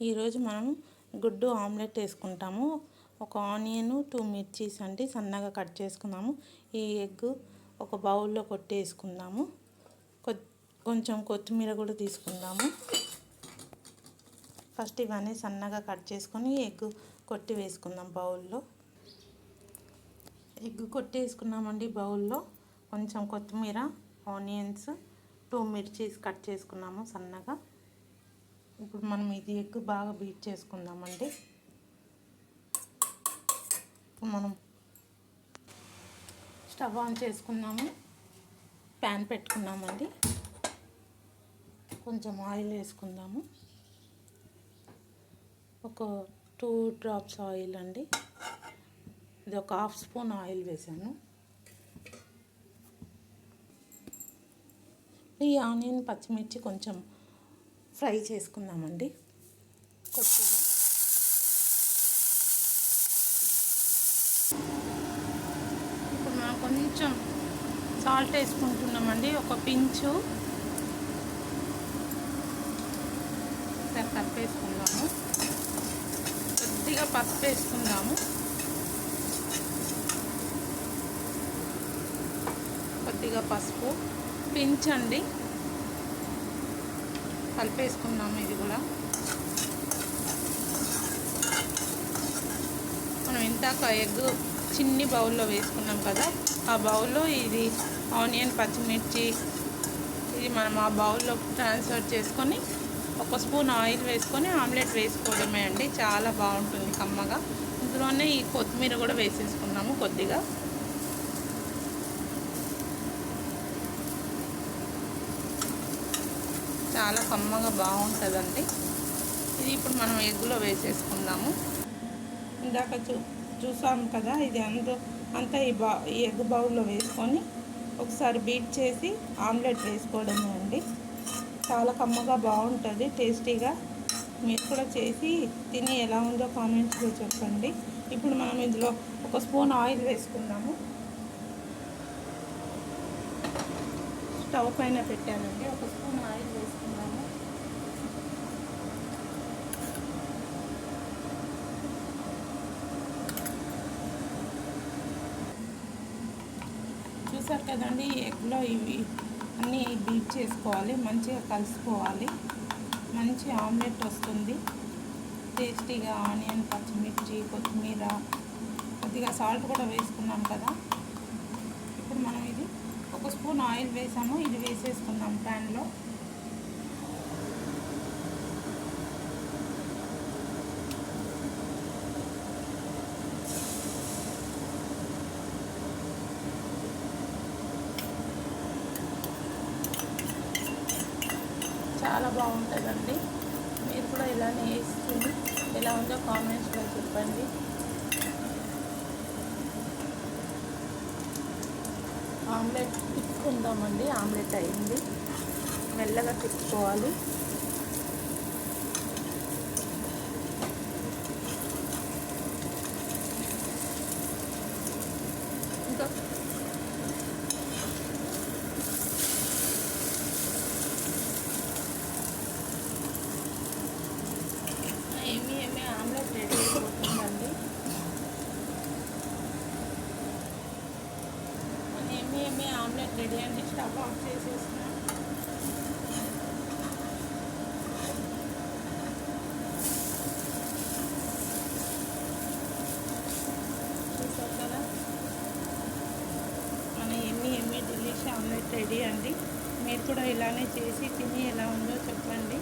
ఈరోజు మనం గుడ్డు ఆమ్లెట్ వేసుకుంటాము. ఒక ఆనియన్ 2 మిర్చీస్ అండి సన్నగా కట్ చేసుకుందాము. ఈ ఎగ్ ఒక బౌల్లో కొట్టేసుకుందాము. కొంచెం కొత్తిమీర కూడా తీసుకుందాము. ఫస్ట్ ఇవన్నీ సన్నగా కట్ చేసుకొని ఎగ్ కొట్టి వేసుకుందాం బౌల్లో. ఎగ్ కొట్టేసుకున్నామండి బౌల్లో. కొంచెం కొత్తిమీర, ఆనియన్స్, 2 మిర్చీస్ కట్ చేసుకున్నాము సన్నగా. ఇప్పుడు మనం ఇది ఎగ్ బాగా బీట్ చేసుకుందామండి. ఇప్పుడు మనం స్టవ్ ఆన్ చేసుకున్నాము. ప్యాన్ పెట్టుకున్నామండి. కొంచెం ఆయిల్ వేసుకుందాము. ఒక 2 డ్రాప్స్ ఆయిల్ అండి. ఇది ఒక 1/2 స్పూన్ ఆయిల్ వేసాను. ఈ ఆనియన్, పచ్చిమిర్చి కొంచెం ఫ్రై చేసుకుందామండి. కొద్దిగా ఇప్పుడు మనం కొంచెం సాల్ట్ వేసుకుంటున్నామండి. ఒక పించు కలిపేసుకుందాము. కొద్దిగా పసుపు వేసుకుందాము. కొద్దిగా పసుపు, పించండి, కలిపేసుకున్నాము. ఇది కూడా మనం ఇందాక ఎగ్ చిన్ని బౌల్లో వేసుకున్నాం కదా, ఆ బౌల్లో ఇది ఆనియన్, పచ్చిమిర్చి ఇది మనం ఆ బౌల్లో ట్రాన్స్ఫర్ చేసుకొని 1 స్పూన్ ఆయిల్ వేసుకొని ఆమ్లెట్ వేసుకోవడమే అండి. చాలా బాగుంటుంది కమ్మగా. ఇందులోనే ఈ కొత్తిమీర కూడా వేసేసుకున్నాము కొద్దిగా. చాలా కమ్మగా బాగుంటుందండి ఇది. ఇప్పుడు మనం ఎగ్లో వేసేసుకుందాము. ఇందాక చూసాము కదా, ఇది అంతా ఈ ఎగ్ బౌల్లో వేసుకొని ఒకసారి బీట్ చేసి ఆమ్లెట్ వేసుకోవడమే అండి. చాలా కమ్మగా బాగుంటుంది, టేస్టీగా. మీరు కూడా చేసి తిని ఎలా ఉందో కామెంట్స్లో చెప్పండి. ఇప్పుడు మనం ఇందులో 1 స్పూన్ ఆయిల్ వేసుకుందాము. స్టవ్ పైన పెట్టానండి. 1 స్పూన్ ఆయిల్ వేసుకున్నాము. చూసారు కదండి, ఎగ్లో ఇవి అన్నీ బీట్ చేసుకోవాలి, మంచిగా కలుసుకోవాలి. మంచి ఆమ్లెట్ వస్తుంది టేస్టీగా. ఆనియన్, పచ్చిమిర్చి, కొత్తిమీర, కొద్దిగా సాల్ట్ కూడా వేసుకున్నాం కదా. ఇప్పుడు మనం ఇది 1 స్పూన్ ఆయిల్ వేసాము. ఇది వేసేసుకుందాం ప్యాన్లో. చాలా బాగుంటుందండి. మీరు కూడా ఇలానే వేసుకుని ఎలా ఉందో కామెంట్స్లో చెప్పండి. ఆమ్లెట్ తిప్పుకుందామండి. ఆమ్లెట్ అయింది, మెల్లగా తిప్పుకోవాలి. ఇంకా ఏమీ ఆమ్లెట్ రెడీ అయిపోతుందండి. ఏమీ ఆమ్లెట్ రెడీ అండి. స్టవ్ ఆఫ్ చేసేస్తున్నాం. చూసారు కదా, మన ఎమ్మి డిలీషియస్ ఆమ్లెట్ రెడీ అండి. మీరు కూడా ఇలానే చేసి తిని ఎలా ఉందో చెప్పండి.